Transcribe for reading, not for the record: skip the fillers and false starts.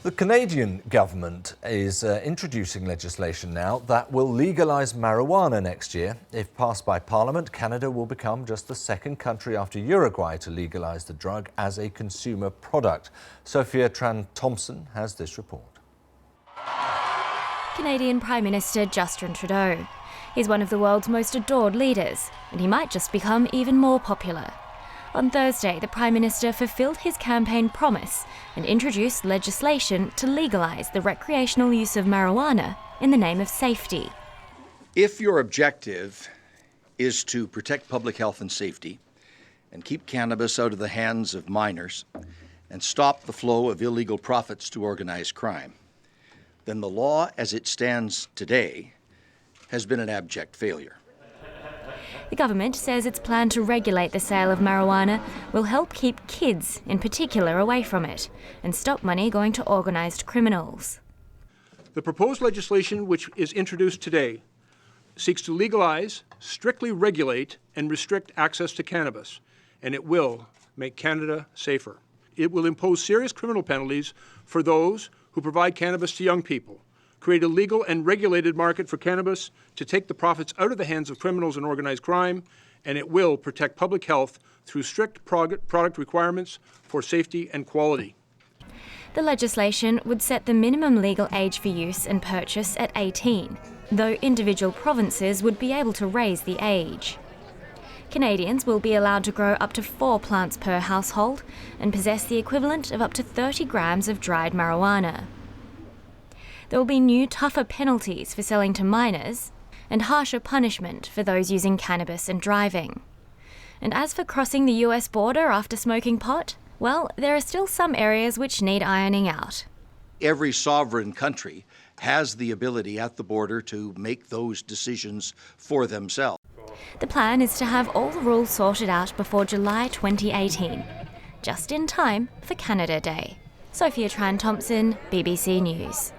The Canadian government is introducing legislation now that will legalise marijuana next year. If passed by Parliament, Canada will become just the second country after Uruguay to legalise the drug as a consumer product. Sophia Tran-Thomson has this report. Canadian Prime Minister Justin Trudeau. He's one of the world's most adored leaders, and he might just become even more popular. On Thursday, the Prime Minister fulfilled his campaign promise and introduced legislation to legalise the recreational use of marijuana in the name of safety. If your objective is to protect public health and safety and keep cannabis out of the hands of minors and stop the flow of illegal profits to organized crime, then the law as it stands today has been an abject failure. The government says its plan to regulate the sale of marijuana will help keep kids, in particular, away from it and stop money going to organised criminals. The proposed legislation, which is introduced today, seeks to legalise, strictly regulate and restrict access to cannabis, and it will make Canada safer. It will impose serious criminal penalties for those who provide cannabis to young people, create a legal and regulated market for cannabis to take the profits out of the hands of criminals and organized crime, and it will protect public health through strict product requirements for safety and quality. The legislation would set the minimum legal age for use and purchase at 18, though individual provinces would be able to raise the age. Canadians will be allowed to grow up to 4 plants per household and possess the equivalent of up to 30 grams of dried marijuana. There will be new, tougher penalties for selling to minors and harsher punishment for those using cannabis and driving. And as for crossing the US border after smoking pot, well, there are still some areas which need ironing out. Every sovereign country has the ability at the border to make those decisions for themselves. The plan is to have all the rules sorted out before July 2018, just in time for Canada Day. Sophia Tran-Thomson, BBC News.